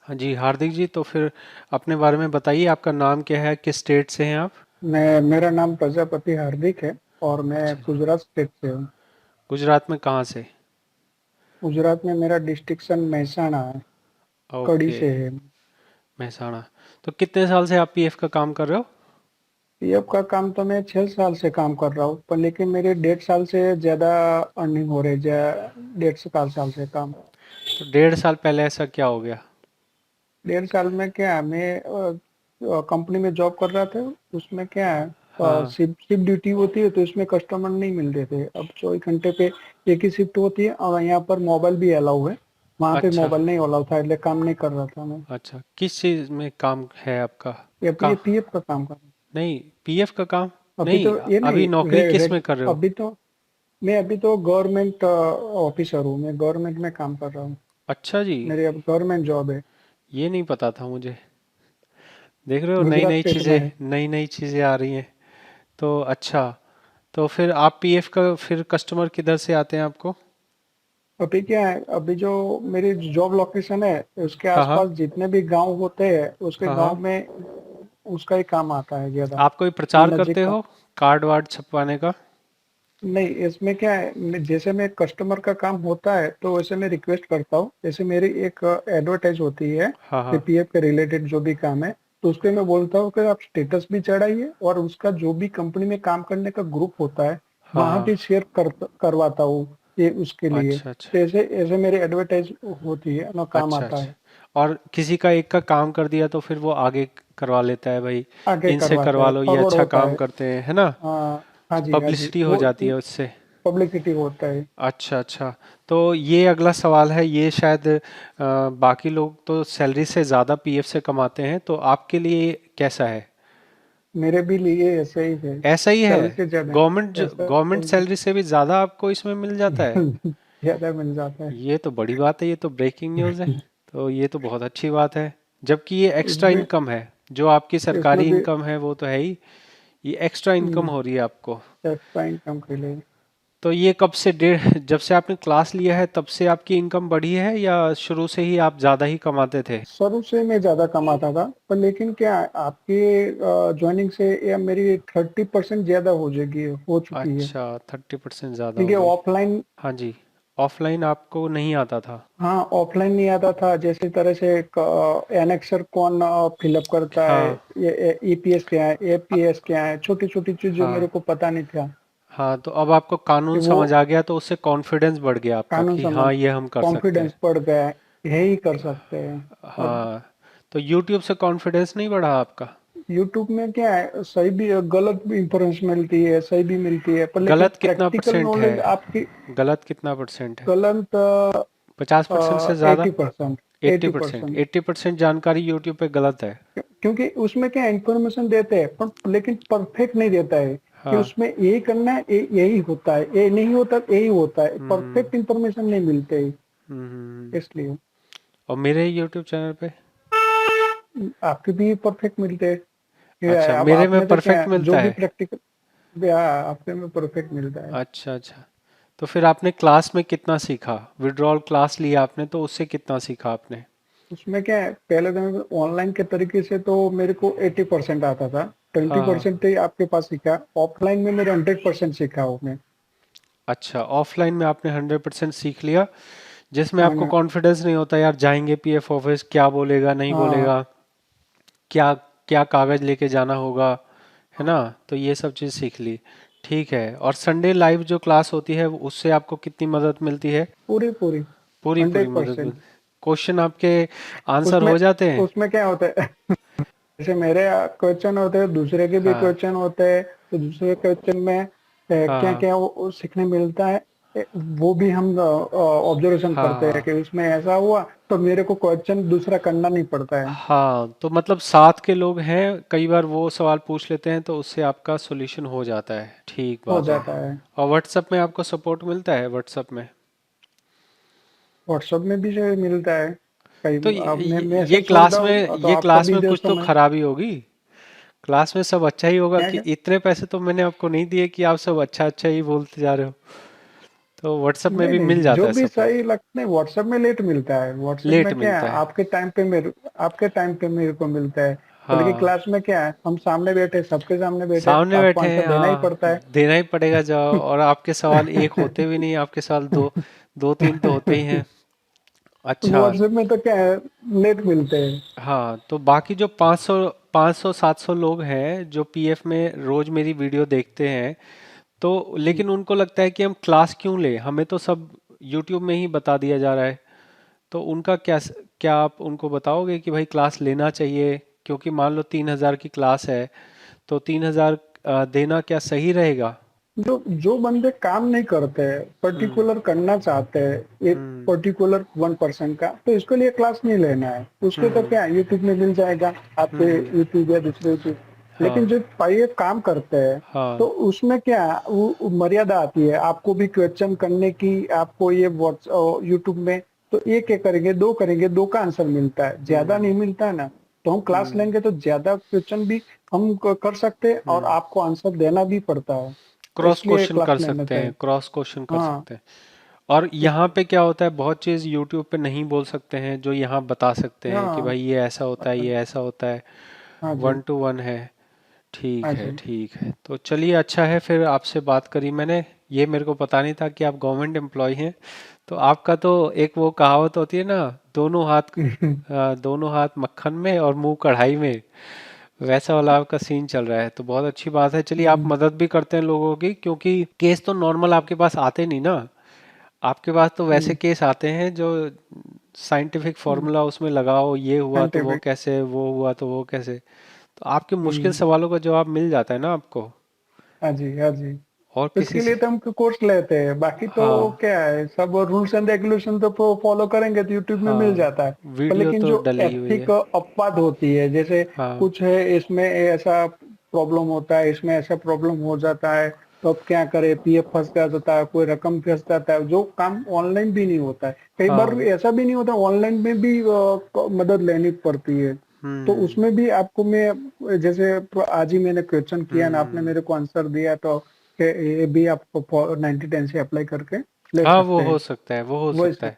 हाँ जी, हार्दिक जी, तो फिर अपने बारे में बताइए, आपका नाम क्या है, किस स्टेट से हैं आप? मैं मेरा नाम प्रजापति हार्दिक है और मैं अच्छा, गुजरात स्टेट से हूँ। गुजरात में कहाँ से? गुजरात में मेरा डिस्ट्रिक्शन महसाणा है। कड़ी ओके, से है। महसाणा। तो कितने साल से आप पीएफ का काम कर रहे हो? पीएफ का काम तो मैं 6 साल से काम कर रहा हूँ, पर लेकिन मेरे 1.5 साल से ज्यादा अर्निंग हो रही है। 1.5 साल से काम। तो 1.5 साल पहले ऐसा क्या हो गया? 1.5 साल में क्या है, मैं कंपनी में जॉब कर रहा था। उसमें क्या है, हाँ। शिफ्ट शिफ्ट ड्यूटी होती है, तो इसमें कस्टमर नहीं मिलते थे। अब 24 घंटे पे एक ही शिफ्ट होती है, और यहाँ पर मोबाइल भी अलाउ है। वहाँ पे अच्छा, मोबाइल नहीं अलाउ था, इसलिए काम नहीं कर रहा था मैं। अच्छा, किस चीज़ में काम है आपका? ये का पीएफ का काम कर रहा हूँ। नहीं, पीएफ का काम? अभी नहीं, तो ये नहीं अभी नौकरी किस में कर रहे हो? अभी तो गवर्नमेंट ऑफिसर हूँ। मैं गवर्नमेंट में काम कर रहा हूँ। अच्छा जी, मेरी अब गवर्नमेंट जॉब है। ये नहीं पता था मुझे। देख रहे हो, नई गुजरात नई स्टेट में चीज़ें, है। नई नई चीज़ें आ रही हैं। तो अच्छा, तो फिर आप पीएफ का फिर कस्टमर किधर से आते हैं आपको? अभी क्या है, अभी जो मेरी जॉब लोकेशन है, उसके हाँ, हाँ, आसपास जितने भी गांव होते हैं, उसके हाँ, गांव हाँ। में उसका ही काम आता है ज्यादा। आप कोई ये प्रचार करते नजदीक का। हो, कार्ड वार्ड छपवाने का? नहीं, इसमें क्या है, जैसे मैं कस्टमर का काम होता है तो वैसे मैं रिक्वेस्ट करता हूँ। जैसे मेरी एक एडवर्टाइज होती है हाँ, कि हाँ, पीएफ के रिलेटेड जो भी काम है, तो उस पे मैं बोलता हूँ कि आप स्टेटस भी चढ़ाइए, और उसका जो भी कंपनी में काम करने का ग्रुप होता है, हाँ, वहां हाँ। भी शेयर करवाता हूँ। ये उसके लिए अच्छा, अच्छा, तो ऐसे ऐसे मेरी एडवर्टाइज होती है ना, काम अच्छा, आता अच्छा। है। और किसी का एक का काम कर दिया तो फिर वो आगे करवा लेता है भाई, आगे इनसे करवाते करवा हैं, लो, ये फॉरवर्ड अच्छा होता काम है। करते हैं, है ना? हाँ जी, हाँ जी, पब्लिसिटी हो वो जाती है उससे। पब्लिसिटी होता है। अच्छा, अच्छा। तो ये अगला सवाल है, ये शायद बाकी लोग तो सैलरी से ज़्यादा पीएफ से कमाते हैं, तो आपके लिए कैसा है? मेरे भी लिए ऐसे ही है। ऐसा ही है? 40 से ज्यादा ऐसा गवर्नमेंट सैलरी से भी ज़्यादा आपको इसमें मिल जाता है? ज्यादा मिल जाता है ये तो बड़ी बात है, ये तो ब्रेकिंग न्यूज़ है। तो ये तो बहुत अच्छी बात है, जबकि ये एक्स्ट्रा इसमें इनकम है। जो आपकी इसमें सरकारी भी इनकम है वो तो है ही, ये एक्स्ट्रा इनकम हो रही है आपको। एक्स्ट्रा इनकम के लिए। तो ये कब से डेढ़ जब से आपने क्लास लिया है तब से आपकी इनकम बढ़ी है, या शुरू से ही आप ज़्यादा ही कमाते थे? शुरू से मैं ज्यादा कमाता था, पर लेकिन क्या है, आपके ज्वाइनिंग से या मेरी 30% ज्यादा हो चुकी है। अच्छा, 30% ज़्यादा क्योंकि हो गई। ऑफलाइन। हाँ जी, ऑफलाइन आपको नहीं आता था? हाँ, ऑफलाइन नहीं आता था। जैसे तरह से एनेक्सर कौन फिलअप करता है, हाँ, ये ईपीएस क्या है, एपीएस क्या है, छोटी छोटी चीज जो मेरे हाँ, को पता नहीं था हाँ। तो अब आपको कि कानून वो समझ आ गया, तो उससे कॉन्फिडेंस बढ़ गया आपका कानून कि समझ। हाँ, ये हम कर सकते हैं। कॉन्फिडेंस बढ़ गया है, यही कर सकते हैं। अब हाँ। तो यूट्यूब से कॉन्फिडेंस नहीं बढ़ा आपका? यूट्यूब में क्या है, सही भी गलत भी इंफॉर्मेशन मिलती है, सही भी मिलती है, पर लेकिन गलत कितना प्रैक्टिकल परसेंट है? नॉलेज आपकी गलत कितना परसेंट है? गलत। 50% से ज़्यादा? 80%। 80%? 80%। 80% जानकारी यूट्यूब पे गलत है? क्योंकि उसमें क्या इंफॉर्मेशन देते हैं, पर लेकिन परफेक्ट नहीं देता है कि हाँ। उसमें यही करना है, यही होता है, ये नहीं होता, यही होता है। हम्म, परफेक्ट इंफॉर्मेशन नहीं मिलते है। हम्म। इसलिए और मेरे यूट्यूब चैनल पे? आपके भी परफेक्ट मिलते हैं। ये है, अच्छा, अब मेरे में आपने तो क्या परफेक्ट है, जो मिलता भी है? प्रैक्टिकल आपके में परफेक्ट मिलता है। अच्छा, अच्छा। तो फिर आपने क्लास में कितना सीखा? विड्रॉल क्लास लिया आपने तो उससे कितना सीखा आपने? उसमें क्या है, पहले तो मैं ऑनलाइन के तरीके से तो मेरे को 80% आता था। ट्वेंटी हाँ, हाँ। परसेंट ही आपके पास सीखा। ऑफलाइन में मेरे 100% सीखा हूँ मैं। अच्छा, ऑफलाइन में आपने 100% सीख लिया, जिसमें हाँ आपको ना। कॉन्फिडेंस नहीं होता यार, जाएंगे पीएफ ऑफिस, क्या बोलेगा नहीं हाँ। बोलेगा, क्या क्या कागज लेके जाना होगा, है ना? तो ये सब चीज़ सीख ली। ठीक है। और संडे लाइव जो क्लास होती है उससे आपको कितनी मदद मिलती है? पूरी पूरी पूरी पूरी हंड्रेड मदद मिल परसेंट क्वेश्चन आपके आंसर उसमें हो जाते हैं? उसमें क्या होता है, जैसे मेरे क्वेश्चन होते हैं, दूसरे के भी हाँ, क्वेश्चन होते हैं, तो दूसरे क्वेश्चन में हाँ, क्या हाँ, क्या वो सीखने मिलता है। वो भी हम ऑब्जर्वेशन हाँ, करते हैं हाँ, कि उसमें ऐसा हुआ, तो मेरे को क्वेश्चन दूसरा करना नहीं पड़ता है। हाँ। तो मतलब साथ के लोग हैं, कई बार वो सवाल पूछ लेते हैं तो उससे आपका सॉल्यूशन हो जाता है। ठीक हो बात है। जाता है। और व्हाट्सएप में आपको सपोर्ट मिलता है, व्हाट्सएप में? व्हाट्सएप में भी जो मिलता है। कई तो अब मैं ये ऐसा सोचता क्लास में हूँ, तो ये आपका क्लास भी में कुछ दोस्त तो में खराबी होगी। क्लास में सब अच्छा ही होगा क्या कि क्या। इतने पैसे तो मैंने आपको नहीं दिए कि आप सब अच्छा अच्छा ही बोलते जा रहे हो। तो व्हाट्सएप में नहीं भी मिल नहीं, जाता जो है भी सपोर्ट? सही लगता है व्हाट्सएप में लेट मिलता है। व्हाट्सएप लेट में क्या है, मिलता है। आपके टाइम पे मेरे को मिलता है। बल्कि हाँ, क्लास में क्या है, हम सामने बैठे, सबके सामने बैठे, सामने आपको बैठे आंसर हैं, देना ही हाँ, पड़ता है। देना ही पड़ेगा जवाब। और आपके सवाल एक होते भी नहीं, आपके सवाल दो, दो तीन तो होते ही हैं। अच्छा। व्हाट्सएप में तो क्या है, लेट मिलते हैं। हाँ, तो बाकी जो 500 700 लोग हैं जो पीएफ में रोज मेरी वीडियो देखते हैं, तो लेकिन उनको लगता है कि हम क्लास क्यों लें, हमें तो सब यूट्यूब में ही बता दिया जा रहा है। तो उनका क्या आप उनको बताओगे कि भाई क्लास लेना चाहिए? क्योंकि मान लो 3,000 की क्लास है, तो 3,000 देना क्या सही रहेगा? जो जो बंदे काम नहीं करते, हम्म। पर्टिकुलर करना चाहते हैं एक हम्म। पर्टिकुलर 1% का, तो इसके लिए क्लास नहीं लेना है। उसको तो हम्म। क्या यूट्यूब में मिल जाएगा, आपके यूट्यूब या दूसरे यूट्यूब। लेकिन हाँ। जो ये काम करते हैं, तो हाँ। उसमें क्या है, वो मर्यादा आती है आपको भी क्वेश्चन करने की। आपको ये व्हाट्स यूट्यूब में तो एक करेंगे, दो करेंगे, दो का आंसर मिलता है, ज्यादा हम्म। नहीं मिलता है ना। तो हम क्लास हम्म। लेंगे तो ज्यादा क्वेश्चन भी हम कर सकते हैं, और हम्म। आपको आंसर देना भी पड़ता है। तो क्रॉस इसलिए क्वेश्चन क्लास कर लेना सकते हैं, चाहिए। क्रॉस क्वेश्चन कर हाँ। सकते हैं। और इस यहाँ पे क्या होता है, बहुत चीज़ यूट्यूब पे नहीं बोल सकते हैं जो यहाँ बता सकते हैं कि हाँ। भाई ये ऐसा होता है, ये ऐसा होता है। हाँ जी। 1 to 1 है। ठीक हाँ है, जी। ठीक है, तो चलिए, अच्छा है, फिर आपसे बात करी मैंने। ये मेरे को पता नहीं था कि आप गवर्नमेंट एम्प्लॉय हैं। तो आपका तो एक वो कहावत होती है ना, दोनों हाथ मक्खन में और मुंह कढ़ाई में, वैसा वाला आपका सीन चल रहा है। तो बहुत अच्छी बात है। चलिए, आप मदद भी करते हैं लोगों की, क्योंकि केस तो नॉर्मल आपके पास आते नहीं ना। आपके पास तो वैसे केस आते हैं जो साइंटिफिक फॉर्मूला उसमें लगाओ, ये हुआ तो वो साइंटिफिक। कैसे, वो हुआ तो वो कैसे। तो आपके मुश्किल सवालों का जवाब मिल जाता है ना आपको। हाँ जी। हाँ जी। और किसी इसके से। लिए तो हम कोर्स लेते हैं, बाकी तो हाँ। क्या है, सब रूल्स एंड रेगुलेशन तो फॉलो करेंगे तो यूट्यूब में मिल हाँ, जाता है। पर वीडियो लेकिन तो जो डली हुई है। एथिक अपवाद होती है, जैसे हाँ। कुछ है इसमें ऐसा प्रॉब्लम होता है, इसमें ऐसा प्रॉब्लम हो जाता है, तो अब क्या करें, पीएफ फंस जाता है, कोई रकम फंस जाता है, जो काम ऑनलाइन भी नहीं होता है। कई बार हाँ। ऐसा भी नहीं होता, ऑनलाइन में भी मदद लेनी पड़ती है। तो हम्म। उसमें भी आपको मैं, जैसे आज ही मैंने क्वेश्चन किया ना, आपने हम्म। मेरे को आंसर दिया, तो ये भी आपको 90-10 से अप्लाई करके ले हाँ, वो सकते हो हैं। सकता है, वो हो सकता वैसे है।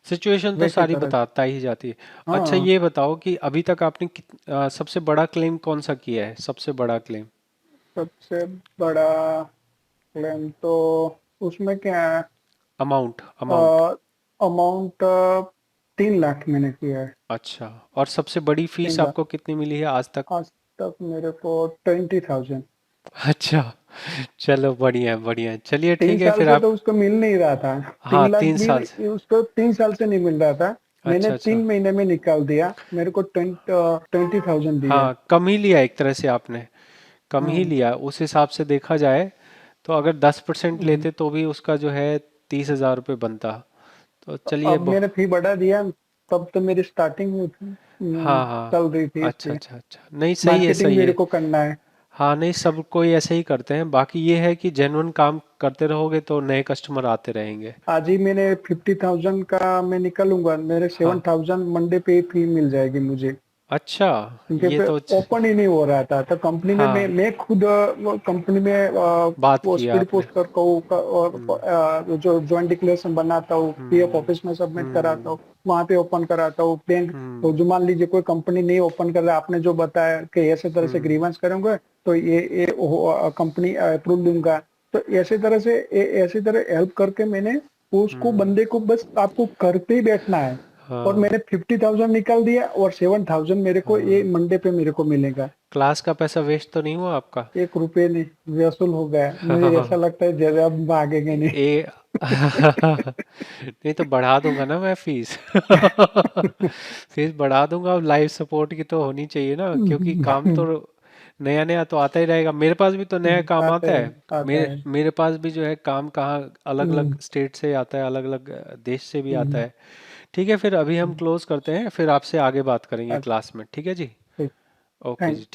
सिचुएशन तो वैसे सारी तरह। बताता ही जाती है। अच्छा, हाँ। ये बताओ कि अभी तक आपने सबसे बड़ा क्लेम कौन सा किया है, सबसे बड़ा क्लेम? सबसे बड़ा क्लेम तो उसमें क्या है, अमाउंट, अमाउंट। अमाउंट 3 लाख मैंने किया है। अच्छा, और सबसे बड़ी फीस 3 लाख। आपको कितनी मिली है आज तक? आज तक मेरे को 20,000। अच्छा, चलो, बढ़िया है, बढ़िया है। चलिए, तीन ठीक है, साल फिर से आप। तो उसको मिल नहीं रहा था। हाँ, 3 लाख 3 साल से। भी उसको 3 साल से नहीं मिल रहा था। मैंने अच्छा, अच्छा। 3 महीने में निकाल दिया, मेरे को 20,000 दिया। हाँ, कम ही लिया एक तरह से आपने, कम ही हाँ। लिया उस हिसाब से देखा जाए। तो अगर 10% हम्म। लेते तो भी उसका जो है 30,000 रुपये बनता। तो चलिए, अब मैंने फी बढ़ा दिया, तब तो मेरी स्टार्टिंग में हाँ, हाँ। चल रही थी, अच्छा, इसलिए अच्छा, अच्छा, नहीं, सही है, मार्केटिंग सही मेरे है। को करना है। हाँ, नहीं, सब कोई ऐसे ही करते हैं। बाकी ये है कि जेन्युइन काम करते रहोगे तो नए कस्टमर आते रहेंगे। आज ही मैंने 50,000 का मैं निकालूंगा, मेरे हाँ। 7,000 मंडे पे ही फी मिल जाएगी मुझे। अच्छा, क्योंकि ये पे तो ओपन ही नहीं हो रहा था, तो कंपनी में हाँ, मैं खुद कंपनी में बात वो किया स्पीड आपने। पोस्ट करता हूँ, हम्म। जो जॉइंट डिक्लेरेशन बनाता हूँ, पीएफ हम्म। ऑफिस में सबमिट कराता हम्म। हूँ, वहां पे ओपन कराता हूँ बैंक। तो हम्म। जो मान लीजिए कोई कंपनी नहीं ओपन कर रहा, आपने जो बताया कि ऐसे तरह से हम्म। ग्रीवेंस करेंगे, तो ये कंपनी अप्रूव दूंगा। तो ऐसी तरह हेल्प करके मैंने उसको, हम्म। बंदे को बस आपको करते ही बैठना है। और हाँ। मैंने 50,000 निकाल दिया, और 7,000 मेरे को ये हाँ, मंडे पे मेरे को मिलेगा। क्लास का पैसा वेस्ट तो नहीं हुआ आपका? 1 रुपए नहीं वसूल हो गया, मुझे ऐसा लगता है जैसे अब भागेंगे नहीं। ए नहीं, तो बढ़ा दूंगा ना मैं फीस। फीस बढ़ा दूंगा। अब लाइफ सपोर्ट की तो होनी चाहिए ना, क्योंकि काम तो नया नया तो आता ही रहेगा। मेरे पास भी तो नया काम आता आता है। है। आता मेरे है। मेरे पास भी जो है काम, कहाँ अलग अलग हम्म। स्टेट से आता है, अलग अलग देश से भी आता हम्म। है। ठीक है, फिर अभी हम क्लोज करते हैं, फिर आपसे आगे बात करेंगे अच्छा, क्लास में, ठीक है जी? ठीक। ओके थैंक जी।